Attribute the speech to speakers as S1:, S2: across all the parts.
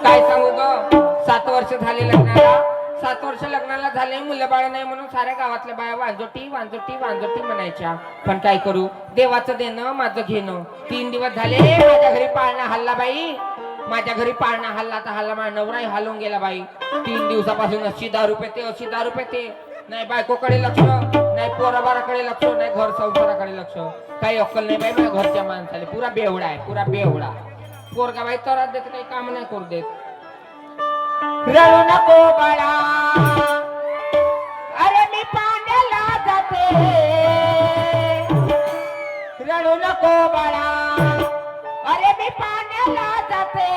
S1: काय सांगू ग 7 वर्ष झाले लग्नाला 7 वर्ष लग्नाला झाले मुलं बाळ नाही म्हणून साऱ्या गावातल्या बाया वांजोटी वांजोटी वांजोटी म्हणायच्या पण काय करू देवाचं देणं माझं घेणं 3 दिवस झाले माझ्या घरी पाळणा हल्ला बाई माझ्या घरी पाळणा हल्ला तर हल्ला माझा नवराही हलवून गेला बाई 3 दिवसापासून अशी दारू पेते नाही बायकोकडे लक्ष नाही पोराबाराकडे लक्ष नाही घर संसाराकडे लक्ष काही अक्कल नाही बाई माझ्या घरच्या माणसाला पुरा बेवडा पोरगा बाई तरात देत काही काम नाही करू देत रडू नको बाळा अरे मी पाण्याला जाते रडू नको बाळा अरे मी पाण्याला जाते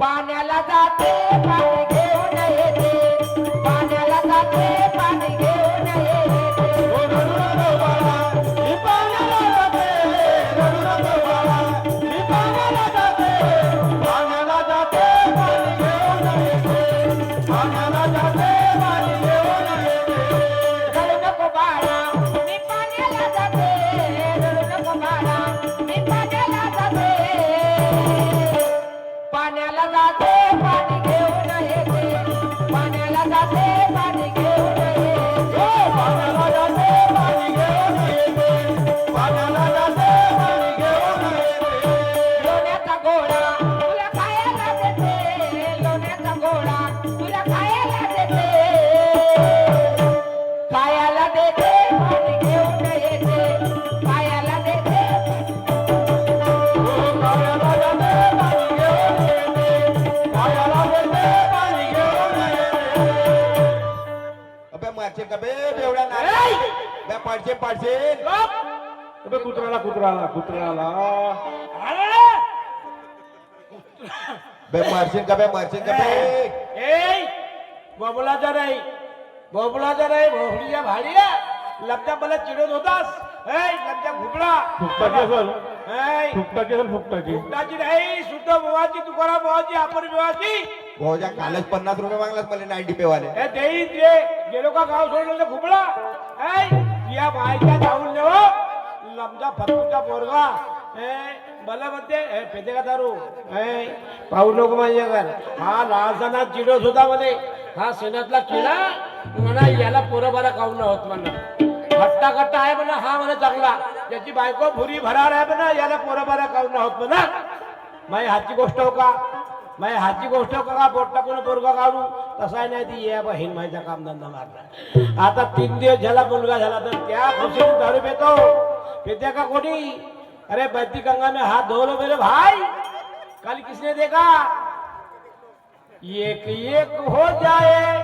S1: पाणी घेऊन येते पाण्याला जाते पाणी घेऊन येते रडू नको बाळा मी पाण्याला जाते रडू नको बाळा मी पाण्याला जाते पाण्याला जाते पाणी घेऊन येते पाण्याला जाते पाणी घेऊन येते रडू नको बाळा मी पाण्याला जाते रडू नको बाळा मी पाण्याला जाते पाण्याला जाते पाणी घेऊन येते पाण्याला जाते पाणी घेऊन येते पाण्याला जाते पाणी घेऊन येते पाण्याला जाते पाणी घेऊन येते लोण्याचा गोळा तुला खायला देते लोण्याचा गोळा तुला खायला देते खायला देते पाणी घेऊन येते खायला देते
S2: मारचे का बे एवढ्या नाही बे पाडचे
S3: अबे कुत्राला
S2: बे मारचे का बे
S3: ए बोबलाचा नाही भोपळीच्या भाडीया लपटा मला चिडत होतास लपटा घुबडा फुकटाची नाही शुद्ध बोवाची तुकाराम बोवाची अपर बोवाची
S2: भाऊजा कालच 50 रुपये मागलास मला 90 पेवाले
S3: हे देई रे गेलो का गाव सोडलं घुबडा या बायका जाऊन नेव लमजा फतूचा पोरगा मला म्हणते पेते का दारू पाहू नको माझ्या घर हा लहानसाना चिडत होता म्हणे हा सेनातला किडा म्हणा याला पोरबारा काऊन होत म्हणा खट्टा आहे म्हणा हा म्हणा चांगला त्याची बायको भुरी भरार आहे म्हणा याला पोरबारा काऊन होत म्हणा माझी हातची गोष्ट हो का माझ्या हातची गोष्ट हो का पोट टाकून पोरगा काढू तसा नाही ती या बहीण माझ्या कामधंदा मारला आता 3 दिवस झाला मुलगा झाला तर त्या खुशीने दारू पेते का कोणी अरे बहती गंगा में हाथ धो लो मेरे भाई कल किसने देखा एक एक हो जाए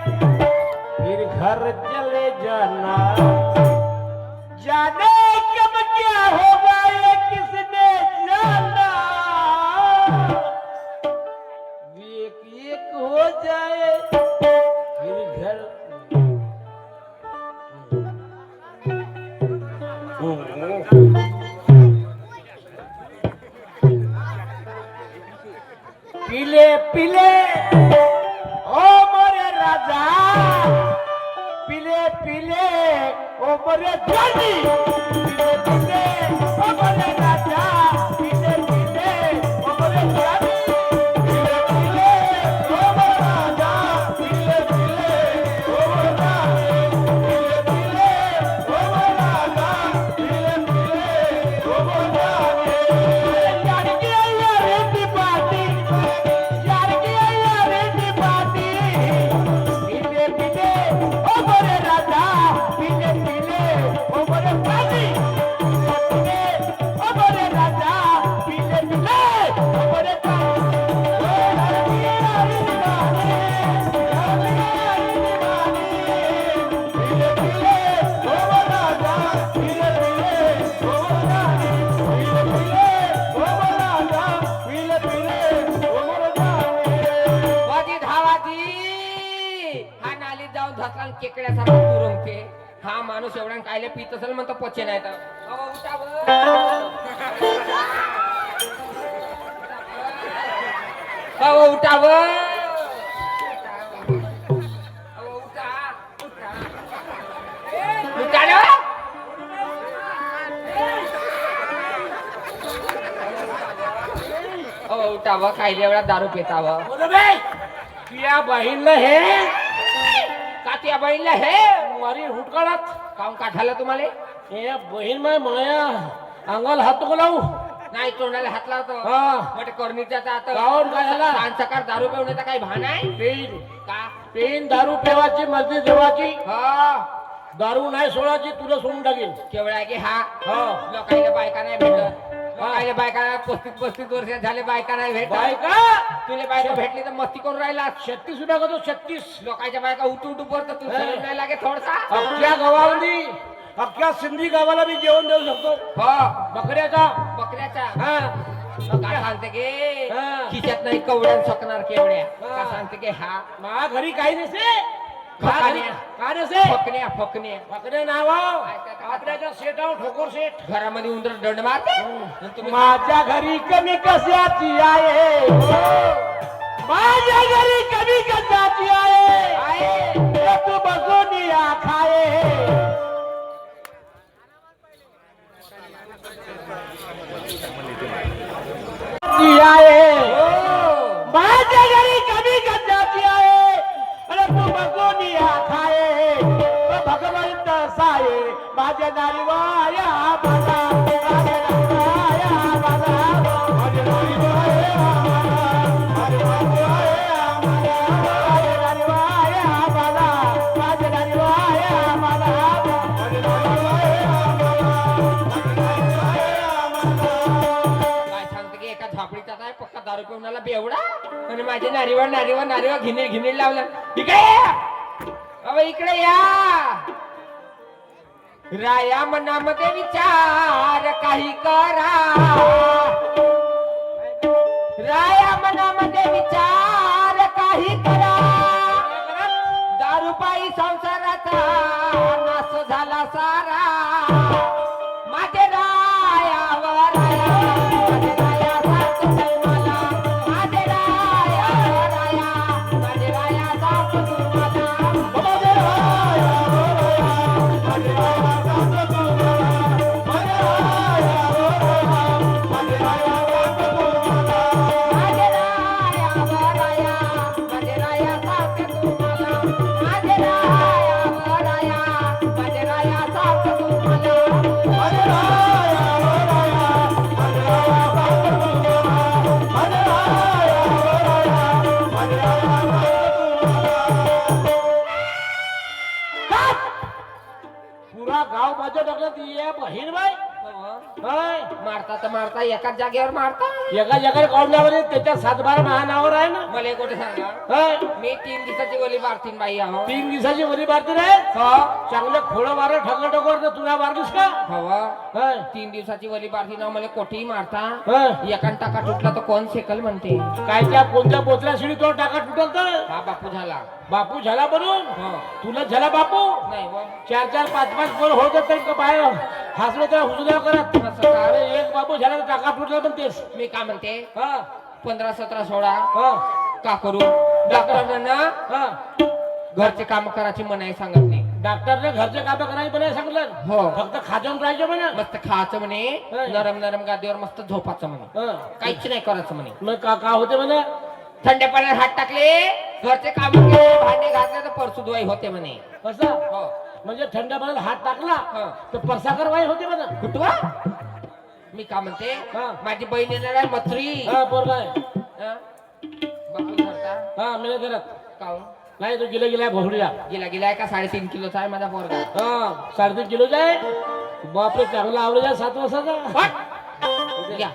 S3: फिर घर चले जाना जाने कब क्या होगा ये किसने जाना एक हो जाए फिर घर पीले ओ मोरे राजा पीले ओ मोरे जानी पीले ओ मोरे राजा पीले ओ मोरे जानी पीले ओ मोरे राजा पीले ओ मोरे जानी पीले ओ मोरे राजा पीले ओ मोरे जानी यार की यार की पार्टी यार की यार की पार्टी पीले ओ मोरे राजा पीले ओ मोरे पार्टी पीले ओ मोरे राजा पीले ओ मोरे
S1: केकड्यासारखा पुरवते हा माणूस एवढा कायले पित असेल म्हणतो पचे नाही तर उठाव उठावं काही वेळा दारू पितावं
S3: बोल बे तुझ्या बहीणला हे
S1: का त्या बहिणीला हे
S3: मारी हुटकाळात
S1: काऊन का झालं तुम्हाला
S3: हे बहीण माय माया अंगाला हात नको लावू
S1: नाही तोंडाला हात लावतो
S3: हा
S1: मग करणीच्या
S3: काहून काय झाला?
S1: सकाळ दारू पिवण्याचा काही भान आहे
S3: पेन
S1: का
S3: पेन दारू पेवाची मर्जी देवाची
S1: हा
S3: दारू नाही सोडायची तुला सोडून टाकेल
S1: केवढा की हा
S3: हा
S1: लोकांना बायका नाही भेटत लोकांना बायका 35 वर्ष झाले बायका नाही भेटत
S3: बायका
S1: तुला बायका भेटली तर मस्ती करून राहिला
S3: 36 रुपया करतो 36
S1: लोकांच्या बायका उठू उठू पडतो तू शरीर नाही लागे थोडसा
S3: अख्ख्या गावामध्ये अख्ख्या सिंधी गावाला मी जेवण देऊ शकतो
S1: हो
S3: बकऱ्याचा
S1: बकऱ्याचा
S3: हा
S1: का सांगते की
S3: हा.
S1: खिशात नाही कवड्यान सकणार केवड्या
S3: हा.
S1: का सांगते की हा
S3: मा घरी काही नसे
S1: फकण्या.
S3: काय नसे
S1: फकण्या फकण्या
S3: बकऱ्या नाव आपल्याच्या सेटाव ठोकर सेट
S1: घरामध्ये उंदर दंड मारते आणि तुम्ही
S3: माझ्या घरी कमी कशाची आहे माझ्या घरी कमी कशाची आहे
S1: आहे.
S3: तू बसून या खाये
S1: हो.
S3: माझ्या घरी कमी कशाची आहे अरे तू बसून या खाये भगवंत साये माझ्या नारीवाया माझा माझ्या नारीवाया माझा माझ्या नारीवाया माझ्या नारीवाया माझा माझ्या नारीवाया माझा
S1: काय सांगते की एका झापडीचा आहे पक्का दारू पिऊनाला बेवडा आणि माझे नारीवर घिने लावलं इकडे या. अहो इकडे या राया मनामध्ये विचार काही करा राया मनामध्ये विचार काही करा दारूपायी संसाराचा नाश झाला सारा माझे रायावर माझे राया सारखं नाही मला माझे राया माझे राया सारखं तू मला माझे रायावर माझे राया सारखं तू मला माझे रायावर माझे राया सारखं तू मला
S3: पुरा गाव माझ्या डोक्यात ये बहीण बाई हाय
S1: मारता तर मारता एकाच जागेवर मारता
S3: एका जगाला काढण्यावर त्याच्या 7-12 महानावर आहे ना
S1: मला एक गोष्ट सांगा
S3: हाय
S1: मी 3 दिवसाची ओली मारतीन बाई आहो
S3: 3 दिवसाची वरी मारते रे
S1: हो
S3: चांगलं खोळं मारलं ठगलं टोकर तर तुला मारलीस का
S1: हवा
S3: हाय
S1: 3 दिवसाची वली मारतीन मला कोठीही मारता
S3: हाय
S1: एकान टाका तुटला तर कोण शेकल म्हणते
S3: काय त्या कोणत्या बोचल्या शिडी तो टाका तुटल तर
S1: हा बापू झाला
S3: बापू झाला बनून
S1: हो
S3: तुला झाला बापू
S1: नाही व
S3: 4-4 5-5 पोर होत तर बाहेर हसलो तर हुजल्या करत
S1: असं का?
S3: अरे एक बापू झाला तर टाका तुटला पण तेच
S1: मी काय म्हणते
S3: हा
S1: 15, 17, 16
S3: हा
S1: का करू डॉक्टरांना
S3: हा
S1: घरचे काम करायची मनाई सांगत नाही
S3: डॉक्टरने घरचे काम करायचे पण सांगितलं
S1: हो
S3: फक्त खाजून राहायचे म्हणा
S1: मस्त खायचं म्हणे
S3: होय.
S1: नरम नरम गादीवर मस्त झोपायचं म्हणे
S3: हा.
S1: काहीच नाही करायचं म्हणे
S3: मग का होते म्हणा
S1: थंड पाण्यात हात टाकले घरचे काम केले भांडे घातले तर परसू धुवाई होते म्हणे
S3: असं
S1: हो
S3: म्हणजे थंड पाण्यात हात टाकला
S1: हा.
S3: तर परसाकर वाई होते म्हणा
S1: कुठवा मी का म्हणते
S3: हा.
S1: माझी बहीण येणार आहे मथुरी
S3: हा पोरगा आहे
S1: हा? बापू धरता
S3: हा मी घरात
S1: काहून
S3: नाही तो गेला भोसडीला
S1: गेलाय का 3.5 किलोचा आहे माझा पोरगा
S3: हा 3.5 किलोचा आहे बापरे चांगला आवडेल आहे 7 वर्षाचा
S1: घ्या.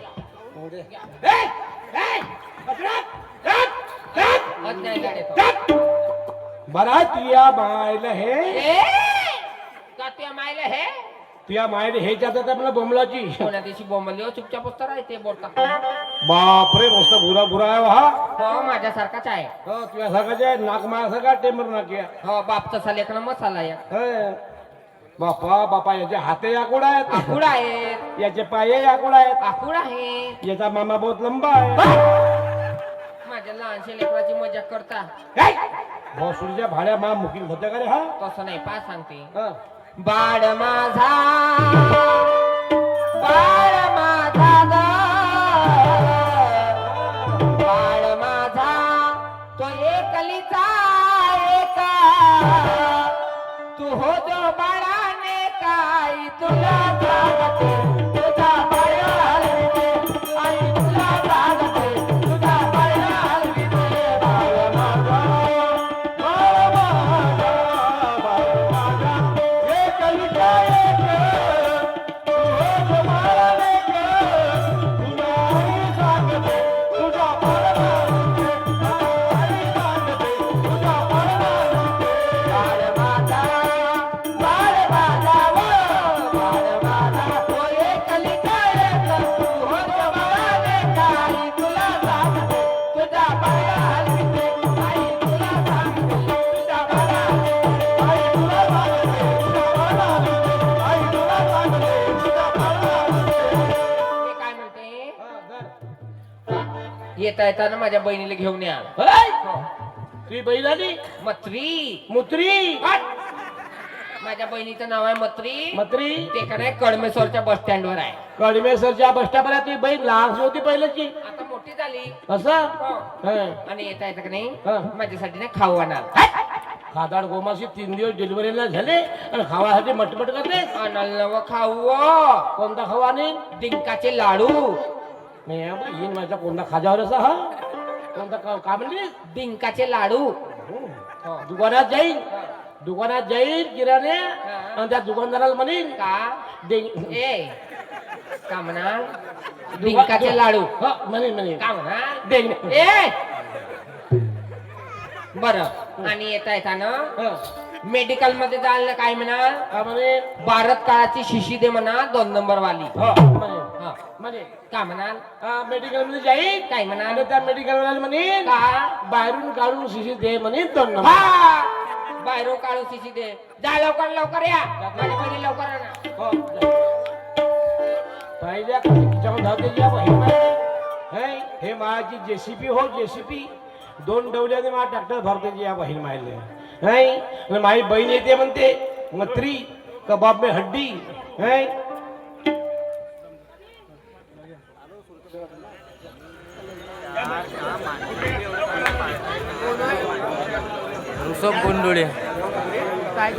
S1: आज नाही गाडी तो.
S3: बरा तुया मायला हे
S1: ए! का तुया मायला हे
S3: तुया मायला हे जातात आपल्या बोमलाची
S1: कोण्या दिवशी बोंबली हो चुपचाप पुस्तक राहते बोलता
S3: बापरे मस्त बुरा बुरा आहे हा
S1: हो माझ्यासारखाच आहे
S3: हा तुझ्या सारखाचे आहे नाक मायासारखा टेंबर नाकिया
S1: हो बाप तसा लेखना मसाला या
S3: बापा बापा याचे हाते याकुड आहेत
S1: आकुड आहेत
S3: याचे पाये याकुड आहेत
S1: आकुड आहे
S3: याचा मामा बहुत लंबा आहे
S1: माझ्या लहानशा लेकराची मजा करता
S3: भोसडीच्या भाड्या मा मुकील होत्या का रे हा
S1: तसं नाही पा सांगते
S3: हा.
S1: बाळ माझा बाळ माझा ग तू हो जो बाळाने काय तुला सांगते तुझा पाया हलविते आई तुला सांगते तुझा पाया हलविते बाळ माझा बाळ माझा बाळ माझा हे कलिका एक तू हो जो बाळाने काय तुला आई सांगते तुझा पाया हलविते आई सांगते तुझा पाया हलविते बाळ माझा बाळ माझा वो बाळ माझा होय कलिका एक तू हो जो बाळाने काय तुला सांगते तुझा पाया हलविते आई तुला सांगते तुझा पाया हलविते आई तुला सांगते तुझा पाया हलविते आई तुला सांगते तुझा पाया हलविते हे काय म्हणते येता येताना माझ्या बहिणीला घेऊन या
S3: तुझी बहीण आली
S1: मत्री
S3: मुत्री
S1: माझ्या बहिणीचं नाव आहे मत्री
S3: मत्री
S1: ते का नाही कळमेश्वरच्या बस स्टँड वर आहे
S3: कडमेसरच्या बस स्टॉपला तुझी बहीण लहान होती पहिल्याची
S1: आता मोठी झाली
S3: असं
S1: हो.
S3: हं.
S1: आणि येता येता का नाही
S3: हा.
S1: माझ्यासाठी ना खाऊ आणाल
S3: खादाड गोमाशी 3 दिवस डिलिव्हरीला झाले आणि खावासाठी मटमट करते
S1: आणाल नव खाऊ हो.
S3: कोणता खावा आणि
S1: डिंकाचे लाडू
S3: येईन माझा कोणता खाजावर असा हा कोणता का म्हणली
S1: डिंकाचे लाडू
S3: दुकानात जाईल किराणे आणि त्या दुकानदाराला म्हणेन
S1: का
S3: दे-
S1: ए का म्हणाल डिंकाचे लाडू
S3: म्हणेन
S1: का म्हणाल
S3: दे-
S1: ए बर आणि येता येताना मेडिकल मध्ये जाल ना काय म्हणाल
S3: म्हणे
S1: भारत काळाची शिशी दे म्हणा 2 नंबर वाली
S3: म्हणे
S1: का म्हणाल
S3: मेडिकल मध्ये जाईल
S1: काय म्हणाल
S3: आणि त्या मेडिकल वाला म्हणे
S1: का
S3: बाहेरून काढून शिशी दे म्हणे 2 नंबर
S1: हा बाहेर काढू शिशी दे जा लवकर लवकर या माझ्या बहिणी लवकर आणा
S3: पाहिजे खिच्यावर धावते या बहीण माहिती हे माझी जेसीपी हो जेसीपी 2 डवल्याने माझा ट्रॅक्टर भरते या बहीण माहिले नाही आणि माझी बहीण येते म्हणते मत्री कबाब में हड्डी है
S4: ऋषभ गोंडोळे
S3: काय